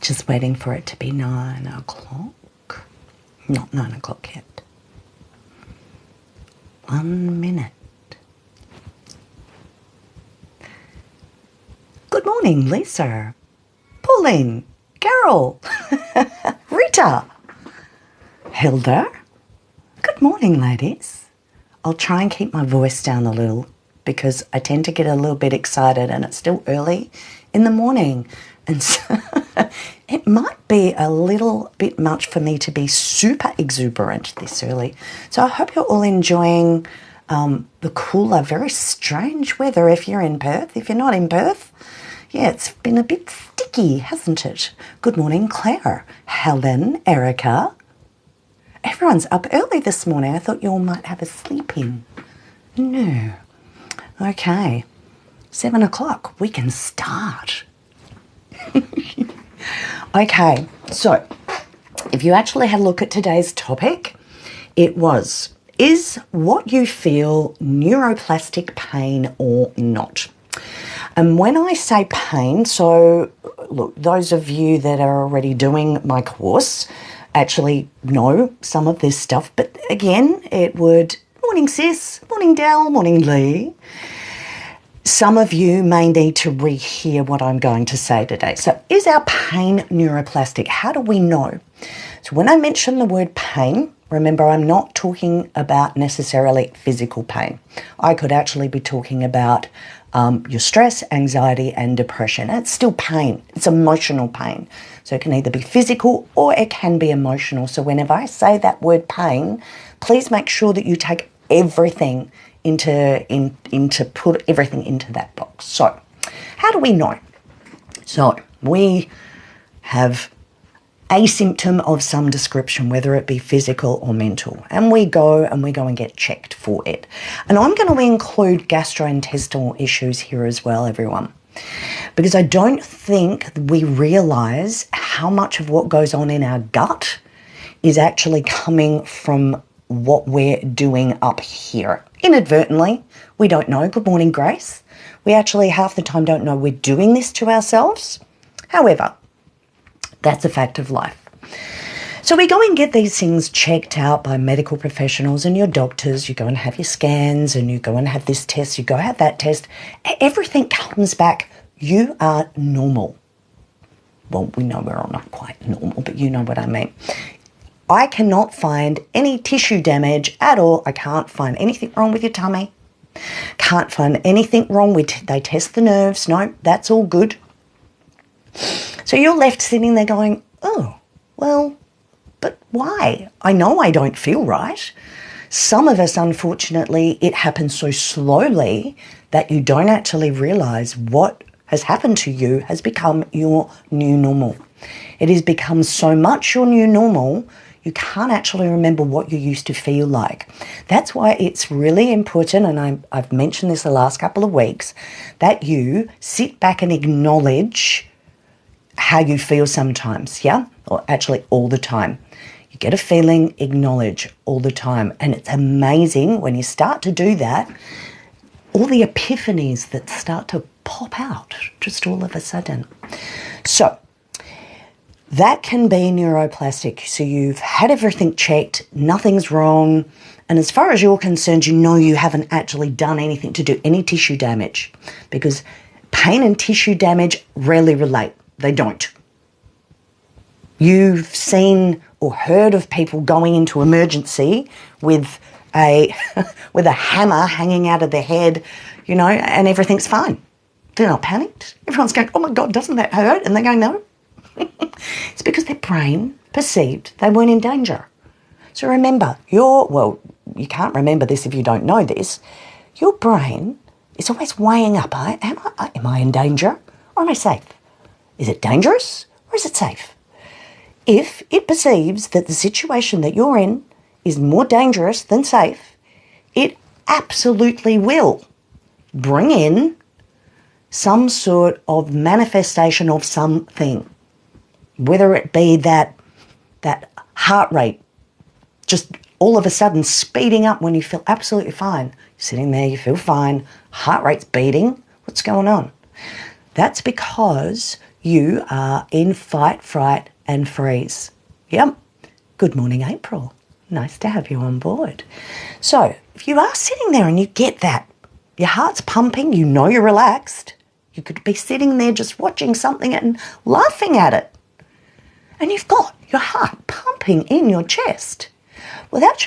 Just waiting for it to be 9 o'clock. Not 9 o'clock yet. 1 minute. Good morning, Lisa, Pauline, Carol, Rita, Hilda. Good morning, ladies. I'll try and keep my voice down a little because I tend to get a little bit excited and it's still early in the morning. And so it might be a little bit much for me to be super exuberant this early. So I hope you're all enjoying the cooler, very strange weather if you're in Perth. If you're not in Perth, yeah, it's been a bit sticky, hasn't it? Good morning, Claire, Helen, Erica. Everyone's up early this morning. I thought you all might have a sleep in. No. Okay. 7 o'clock. We can start. Okay, so if you actually had a look at today's topic, it was, is what you feel neuroplastic pain or not? And when I say pain, so look, those of you that are already doing my course actually know some of this stuff, but again, it would, morning sis, morning Dal, morning Lee. Some of you may need to rehear what I'm going to say today. So is our pain neuroplastic? How do we know? So when I mention the word pain, remember I'm not talking about necessarily physical pain. I could actually be talking about your stress, anxiety and depression. It's still pain. It's emotional pain. So it can either be physical or it can be emotional. So whenever I say that word pain, please make sure that you take everything into put everything into that box. So how do we know? So we have a symptom of some description, whether it be physical or mental, and we go and get checked for it. And I'm going to include gastrointestinal issues here as well, everyone, because I don't think we realize how much of what goes on in our gut is actually coming from what we're doing up here. Inadvertently, we don't know. Good morning, Grace. We actually half the time don't know we're doing this to ourselves. However, that's a fact of life. So we go and get these things checked out by medical professionals and your doctors. You go and have your scans and you go and have this test, you go have that test. Everything comes back, you are normal. Well, we know we're all not quite normal, but you know what I mean. I cannot find any tissue damage at all. I can't find anything wrong with your tummy. Can't find anything wrong with, they test the nerves. No, that's all good. So you're left sitting there going, oh, well, but why? I know I don't feel right. Some of us, unfortunately, it happens so slowly that you don't actually realize what has happened to you has become your new normal. It has become so much your new normal, you can't actually remember what you used to feel like. That's why it's really important, and I've mentioned this the last couple of weeks, that you sit back and acknowledge how you feel sometimes, yeah? Or actually all the time. You get a feeling, acknowledge all the time. And it's amazing when you start to do that, all the epiphanies that start to pop out just all of a sudden. So that can be neuroplastic. So you've had everything checked, nothing's wrong. And as far as you're concerned, you know you haven't actually done anything to do any tissue damage, because pain and tissue damage rarely relate. They don't. You've seen or heard of people going into emergency with a hammer hanging out of their head, you know, and everything's fine. They're not panicked. Everyone's going, oh my God, doesn't that hurt? And they're going, no. It's because their brain perceived they weren't in danger. So remember, you can't remember this if you don't know this. Your brain is always weighing up, am I in danger or am I safe? Is it dangerous or is it safe? If it perceives that the situation that you're in is more dangerous than safe, it absolutely will bring in some sort of manifestation of something, whether it be that heart rate just all of a sudden speeding up when you feel absolutely fine. You're sitting there, you feel fine, heart rate's beating. What's going on? That's because you are in fight, fright, and freeze. Yep. Good morning, April. Nice to have you on board. So if you are sitting there and you get that, your heart's pumping, you know you're relaxed. You could be sitting there just watching something and laughing at it. And you've got your heart pumping in your chest. Well, that's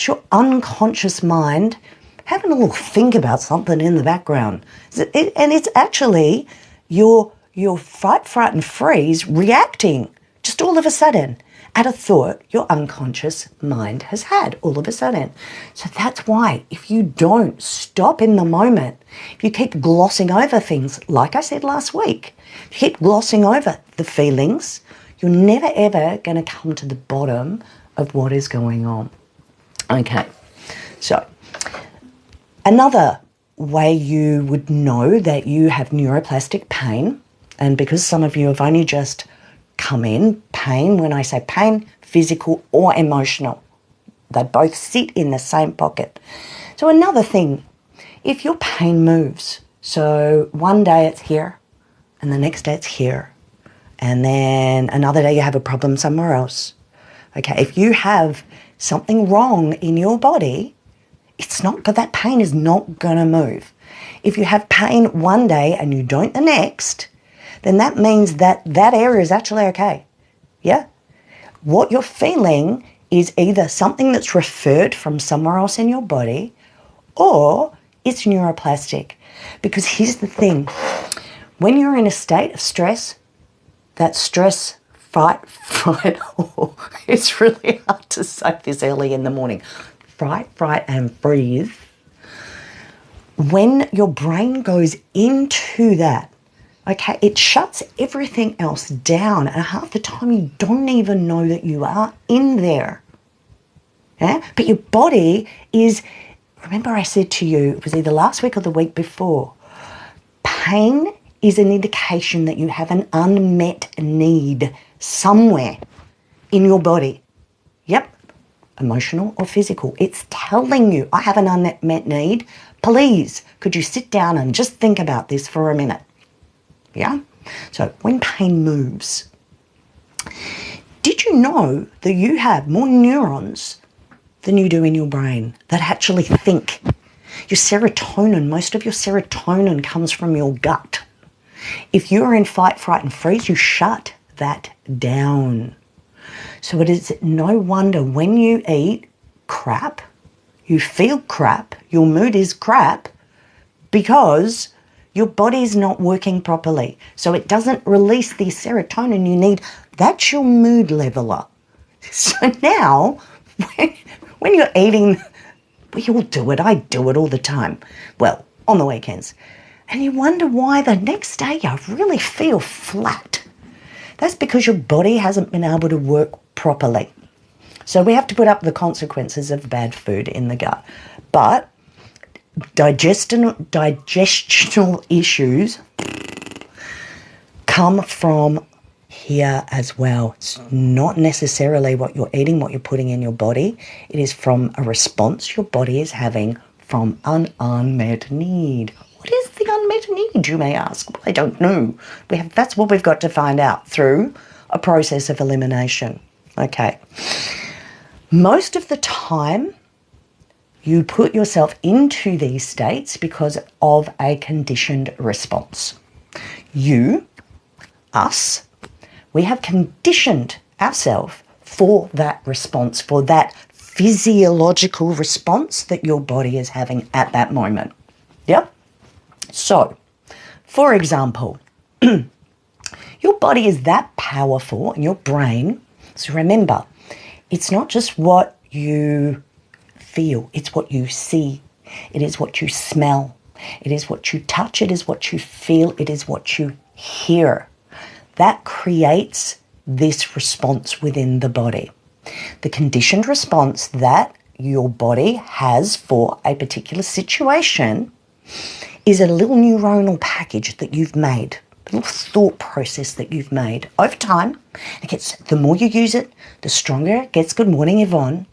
your unconscious mind having a little think about something in the background. And it's actually your fight, fright, and freeze reacting just all of a sudden at a thought your unconscious mind has had all of a sudden. So that's why if you don't stop in the moment, if you keep glossing over things, like I said last week, if you keep glossing over the feelings, you're never ever going to come to the bottom of what is going on. Okay, so another way you would know that you have neuroplastic pain, and because some of you have only just come in, pain, when I say pain, physical or emotional, they both sit in the same pocket. So another thing, if your pain moves, so one day it's here and the next day it's here, and then another day you have a problem somewhere else. Okay, if you have something wrong in your body, that pain is not going to move. If you have pain one day and you don't the next, then that means that area is actually okay. Yeah? What you're feeling is either something that's referred from somewhere else in your body, or it's neuroplastic. Because here's the thing. When you're in a state of stress, that stress, fight, fright, it's really hard to say this early in the morning. Fight, fright, and freeze. When your brain goes into that, okay, it shuts everything else down, and half the time you don't even know that you are in there. Yeah? But your body is, remember I said to you, it was either last week or the week before, pain is an indication that you have an unmet need somewhere in your body. Yep, emotional or physical. It's telling you, I have an unmet need. Please, could you sit down and just think about this for a minute? Yeah? So when pain moves, did you know that you have more neurons than you do in your brain that actually think? Your serotonin, most of your serotonin comes from your gut. If you're in fight, fright, and freeze, you shut that down. So it is no wonder when you eat crap, you feel crap, your mood is crap, because your body's not working properly. So it doesn't release the serotonin you need. That's your mood leveler. So now, when you're eating, we all do it. I do it all the time. Well, on the weekends. And you wonder why the next day you really feel flat. That's because your body hasn't been able to work properly. So we have to put up the consequences of bad food in the gut. But digestional issues come from here as well. It's not necessarily what you're eating, what you're putting in your body. It is from a response your body is having from an unmet need. What is the unmet need, you may ask? Well, I don't know. That's what we've got to find out through a process of elimination. Okay. Most of the time, you put yourself into these states because of a conditioned response. You, us, we have conditioned ourselves for that response, for that physiological response that your body is having at that moment. Yep. So, for example, your body is that powerful, and your brain, so remember, it's not just what you feel, it's what you see, it is what you smell, it is what you touch, it is what you feel, it is what you hear. That creates this response within the body. The conditioned response that your body has for a particular situation is a little neuronal package that you've made, a little thought process that you've made. Over time, the more you use it, the stronger it gets. Good morning, Yvonne.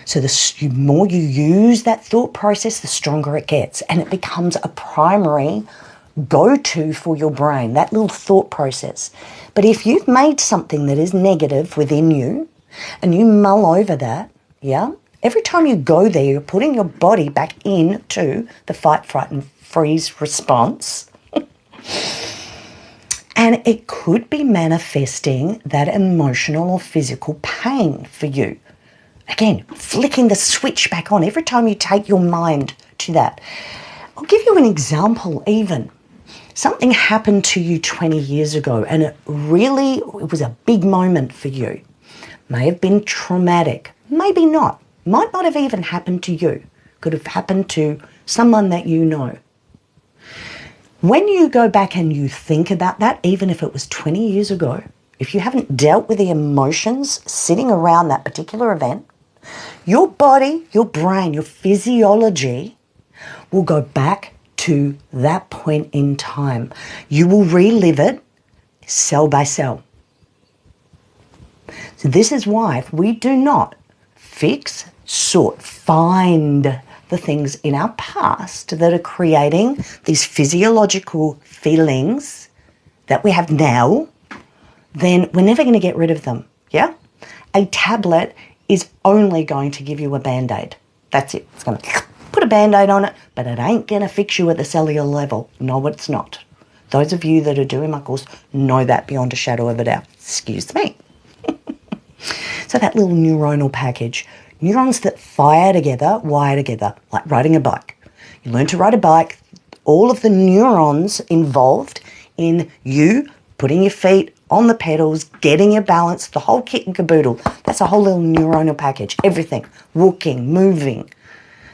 So the more you use that thought process, the stronger it gets. And it becomes a primary go-to for your brain, that little thought process. But if you've made something that is negative within you and you mull over that, yeah, every time you go there, you're putting your body back into the fight, fright, and freeze response. And it could be manifesting that emotional or physical pain for you. Again, flicking the switch back on every time you take your mind to that. I'll give you an example even. Something happened to you 20 years ago and it was a big moment for you. May have been traumatic, maybe not. Might not have even happened to you. Could have happened to someone that you know. When you go back and you think about that, even if it was 20 years ago, if you haven't dealt with the emotions sitting around that particular event, your body, your brain, your physiology will go back to that point in time. You will relive it cell by cell. So this is why if we do not fix, sort, find the things in our past that are creating these physiological feelings that we have now, then we're never going to get rid of them, yeah? A tablet is only going to give you a Band-Aid. That's it. It's going to put a Band-Aid on it, but it ain't going to fix you at the cellular level. No, it's not. Those of you that are doing my course know that beyond a shadow of a doubt. Excuse me. So that little neuronal package, neurons that fire together, wire together, like riding a bike. You learn to ride a bike, all of the neurons involved in you putting your feet on the pedals, getting your balance, the whole kit and caboodle. That's a whole little neuronal package, everything, walking, moving.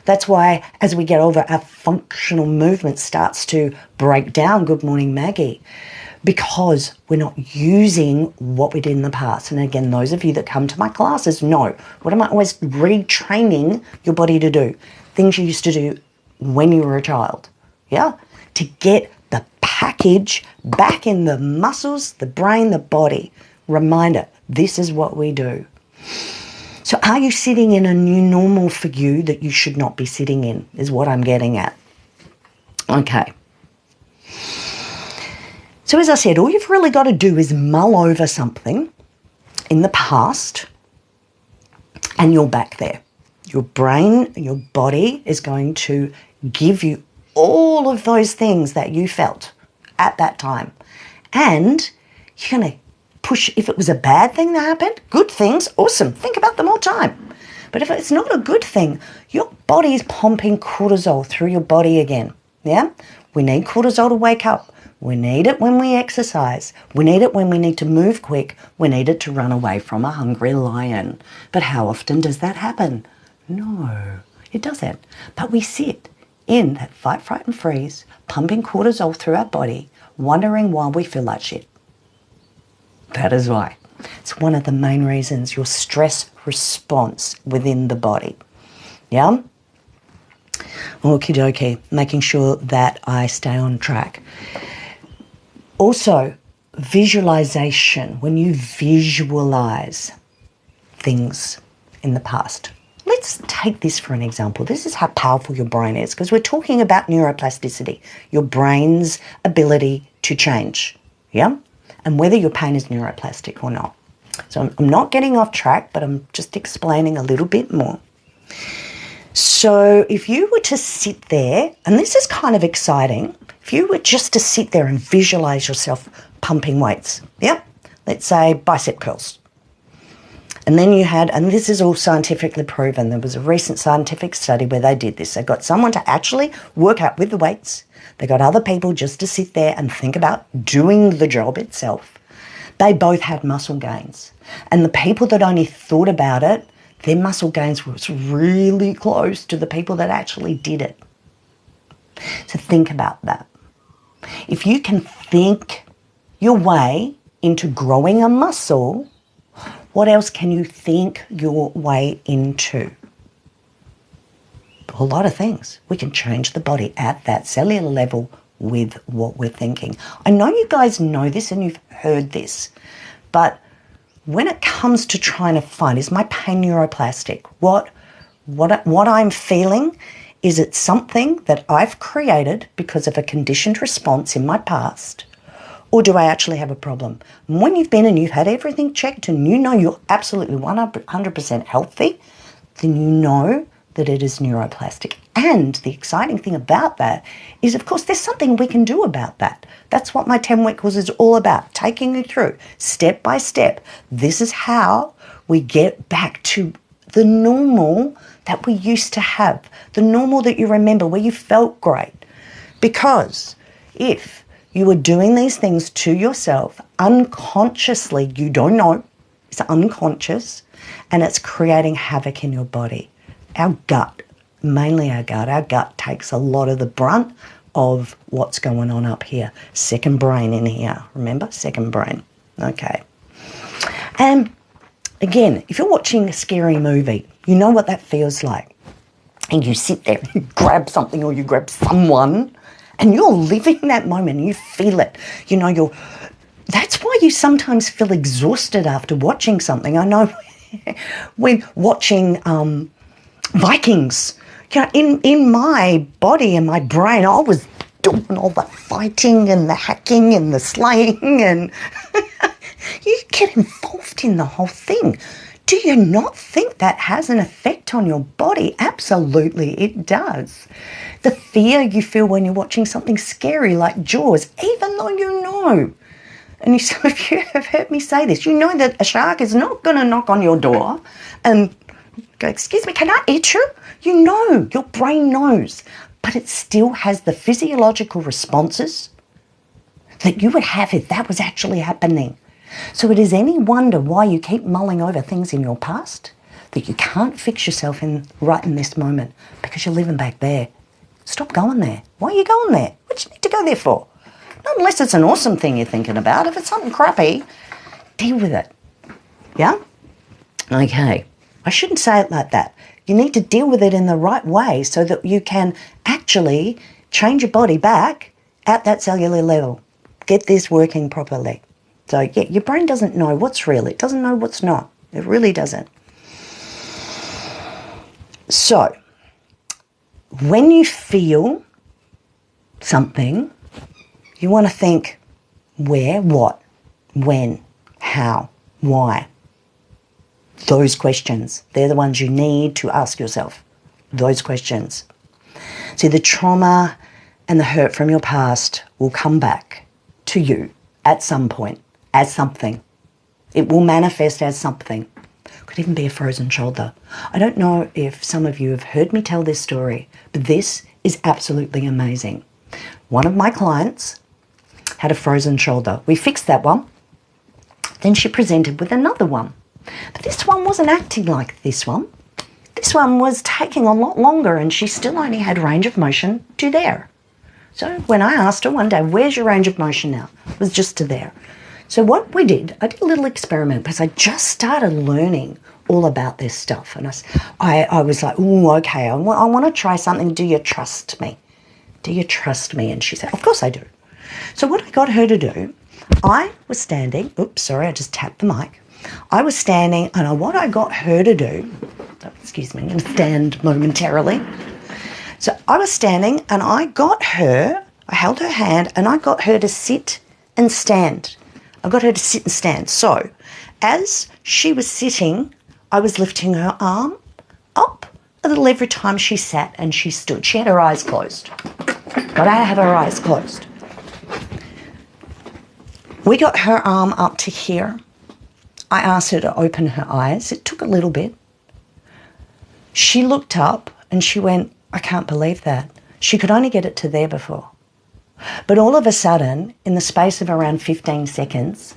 That's why as we get older, our functional movement starts to break down. Good morning, Maggie. Because we're not using what we did in the past. And again, those of you that come to my classes know, what am I always retraining your body to do? Things you used to do when you were a child, yeah? To get the package back in the muscles, the brain, the body. Reminder, this is what we do. So are you sitting in a new normal for you that you should not be sitting in, is what I'm getting at. Okay. So as I said, all you've really got to do is mull over something in the past and you're back there. Your brain, your body is going to give you all of those things that you felt at that time. And you're going to push, if it was a bad thing that happened, good things, awesome. Think about them all the time. But if it's not a good thing, your body is pumping cortisol through your body again. Yeah? We need cortisol to wake up. We need it when we exercise. We need it when we need to move quick. We need it to run away from a hungry lion. But how often does that happen? No, it doesn't. But we sit in that fight, fright, and freeze, pumping cortisol through our body, wondering why we feel like shit. That is why. It's one of the main reasons, your stress response within the body. Yeah? Okie dokie, making sure that I stay on track. Also, visualization, when you visualize things in the past. Let's take this for an example. This is how powerful your brain is, because we're talking about neuroplasticity, your brain's ability to change, yeah? And whether your pain is neuroplastic or not. So I'm not getting off track, but I'm just explaining a little bit more. So if you were to sit there, and this is kind of exciting, if you were just to sit there and visualize yourself pumping weights, yeah? Let's say bicep curls. And then you had, and this is all scientifically proven, there was a recent scientific study where they did this. They got someone to actually work out with the weights. They got other people just to sit there and think about doing the job itself. They both had muscle gains. And the people that only thought about it, their muscle gains was really close to the people that actually did it. So think about that. If you can think your way into growing a muscle, what else can you think your way into? A lot of things. We can change the body at that cellular level with what we're thinking. I know you guys know this and you've heard this, but when it comes to trying to find, is my pain neuroplastic? What I'm feeling, Is it something that I've created because of a conditioned response in my past? Or do I actually have a problem? And when you've been and you've had everything checked and you know you're absolutely 100% healthy, then you know that it is neuroplastic. And the exciting thing about that is, of course, there's something we can do about that. That's what my 10-week course is all about, taking you through step by step. This is how we get back to the normal that we used to have, the normal that you remember where you felt great. Because if you were doing these things to yourself unconsciously, you don't know, it's unconscious, and it's creating havoc in your body. Our gut, mainly our gut takes a lot of the brunt of what's going on up here. Second brain in here, remember? Second brain. Okay. And again, if you're watching a scary movie, you know what that feels like. And you sit there, you grab something or you grab someone, and you're living that moment and you feel it. You know, that's why you sometimes feel exhausted after watching something. I know when watching Vikings, you know, in my body and my brain, I was doing all the fighting and the hacking and the slaying, and you get involved in the whole thing. Do you not think that has an effect on your body? Absolutely, it does. The fear you feel when you're watching something scary like Jaws, even though you know, and some of you have heard me say this, you know that a shark is not going to knock on your door and go, excuse me, can I eat you? You know, your brain knows, but it still has the physiological responses that you would have if that was actually happening. So it is any wonder why you keep mulling over things in your past that you can't fix yourself right in this moment, because you're living back there. Stop going there. Why are you going there? What do you need to go there for? Not unless it's an awesome thing you're thinking about. If it's something crappy, deal with it. Yeah? Okay. I shouldn't say it like that. You need to deal with it in the right way so that you can actually change your body back at that cellular level. Get this working properly. So, yeah, your brain doesn't know what's real. It doesn't know what's not. It really doesn't. So, when you feel something, you want to think where, what, when, how, why. Those questions, they're the ones you need to ask yourself. Those questions. See, the trauma and the hurt from your past will come back to you at some point as something. It will manifest as something. Could even be a frozen shoulder. I don't know if some of you have heard me tell this story, but this is absolutely amazing. One of my clients had a frozen shoulder. We fixed that one. Then she presented with another one. But this one wasn't acting like this one. This one was taking a lot longer, and she still only had range of motion to there. So when I asked her one day, where's your range of motion now? It was just to there. So what we did, I did a little experiment because I just started learning all about this stuff. And I was like, oh, okay, I want to try something. Do you trust me? Do you trust me? And she said, of course I do. So what I got her to do, I was standing, oops, sorry, I just tapped the mic. I was standing, and what I got her to do, excuse me, I'm going to stand momentarily. So I was standing, and I held her hand, and I got her to sit and stand. I got her to sit and stand. So as she was sitting, I was lifting her arm up a little every time she sat and she stood. She had her eyes closed. Got to have her eyes closed. We got her arm up to here. I asked her to open her eyes. It took a little bit. She looked up and she went, I can't believe that. She could only get it to there before. But all of a sudden, in the space of around 15 seconds,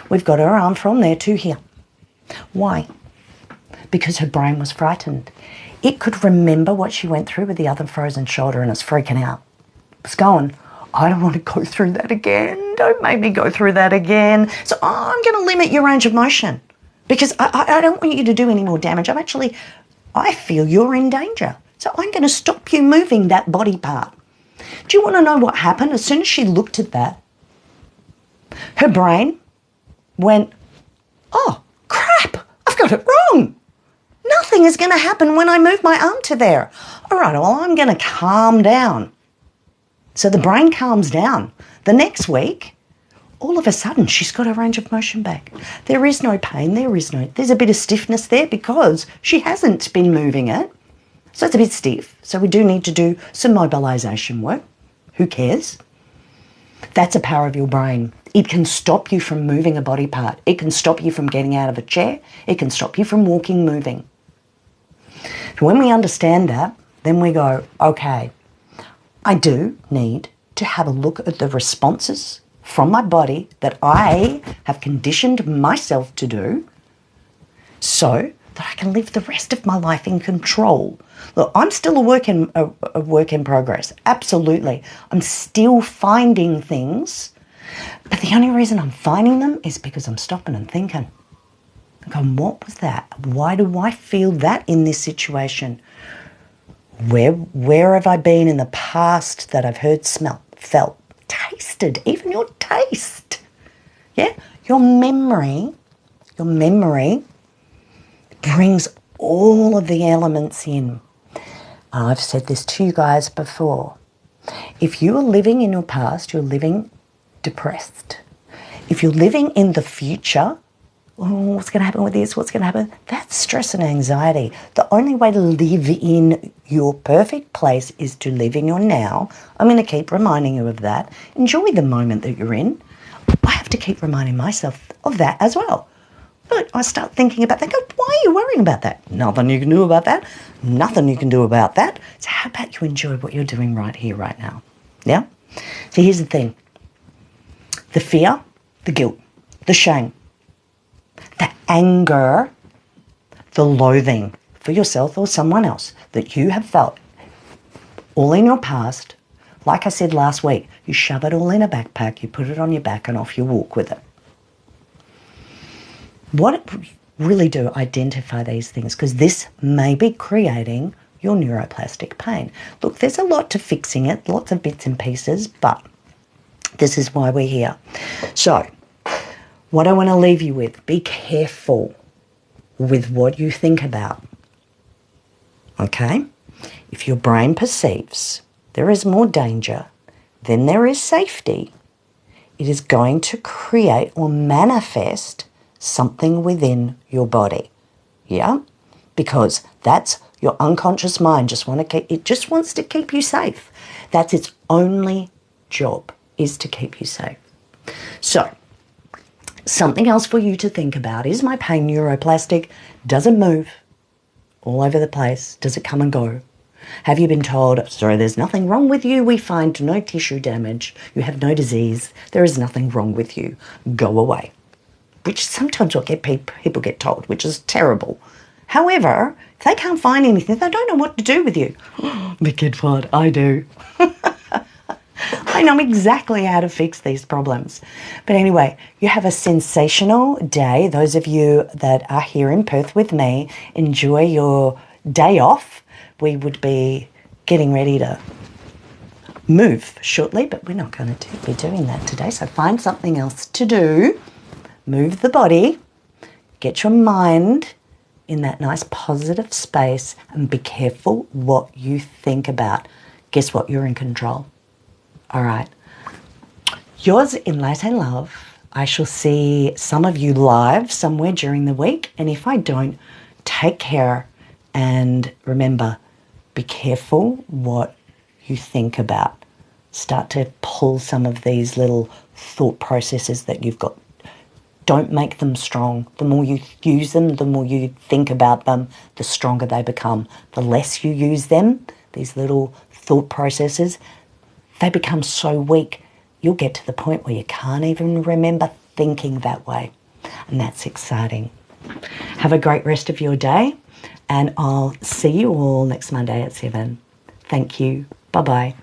we've got her arm from there to here. Why? Because her brain was frightened. It could remember what she went through with the other frozen shoulder, and it's freaking out. It's going, I don't want to go through that again. Don't make me go through that again. So I'm going to limit your range of motion because I don't want you to do any more damage. I feel you're in danger. So I'm going to stop you moving that body part. Do you want to know what happened? As soon as she looked at that, her brain went, oh, crap, I've got it wrong. Nothing is going to happen when I move my arm to there. All right, well, I'm going to calm down. So the brain calms down. The next week, all of a sudden, she's got her range of motion back. There is no pain. There's a bit of stiffness there because she hasn't been moving it. So it's a bit stiff. So we do need to do some mobilization work. Who cares? That's a power of your brain. It can stop you from moving a body part. It can stop you from getting out of a chair. It can stop you from walking, moving. So when we understand that, then we go, okay, I do need to have a look at the responses from my body that I have conditioned myself to do so that I can live the rest of my life in control. Look, I'm still a work in progress. Absolutely. I'm still finding things, but the only reason I'm finding them is because I'm stopping and thinking. I'm going, what was that? Why do I feel that in this situation? Where have I been in the past that I've heard, smelt, felt, tasted, even your taste? Yeah? Your memory brings all of the elements in. I've said this to you guys before. If you are living in your past, you're living depressed. If you're living in the future, oh, what's going to happen with this? What's going to happen? That's stress and anxiety. The only way to live in your perfect place is to live in your now. I'm going to keep reminding you of that. Enjoy the moment that you're in. I have to keep reminding myself of that as well. But I start thinking about that. Go, why are you worrying about that? Nothing you can do about that. Nothing you can do about that. So how about you enjoy what you're doing right here, right now? Yeah? So here's the thing. The fear, the guilt, the shame, the anger, the loathing for yourself or someone else that you have felt all in your past, like I said last week, you shove it all in a backpack, you put it on your back and off you walk with it. What really do identify these things, because this may be creating your neuroplastic pain. Look, there's a lot to fixing it, lots of bits and pieces, but this is why we're here. So, what I want to leave you with, be careful with what you think about. Okay? If your brain perceives there is more danger than there is safety, it is going to create or manifest something within your body. Yeah? Because that's your unconscious mind just wants to keep you safe. That's its only job, is to keep you safe. So, something else for you to think about. Is my pain neuroplastic? Does it move all over the place? Does it come and go? Have you been told, sorry, there's nothing wrong with you. We find no tissue damage. You have no disease. There is nothing wrong with you. Go away. Which is sometimes what people get told, which is terrible. However, if they can't find anything, they don't know what to do with you. But guess what? I do. I know exactly how to fix these problems. But anyway, you have a sensational day. Those of you that are here in Perth with me, enjoy your day off. We would be getting ready to move shortly, but we're not going to be doing that today. So find something else to do. Move the body. Get your mind in that nice positive space and be careful what you think about. Guess what? You're in control. All right. Yours in light and love. I shall see some of you live somewhere during the week. And if I don't, take care and remember, be careful what you think about. Start to pull some of these little thought processes that you've got. Don't make them strong. The more you use them, the more you think about them, the stronger they become. The less you use them, these little thought processes, they become so weak, you'll get to the point where you can't even remember thinking that way. And that's exciting. Have a great rest of your day, and I'll see you all next Monday at 7. Thank you. Bye-bye.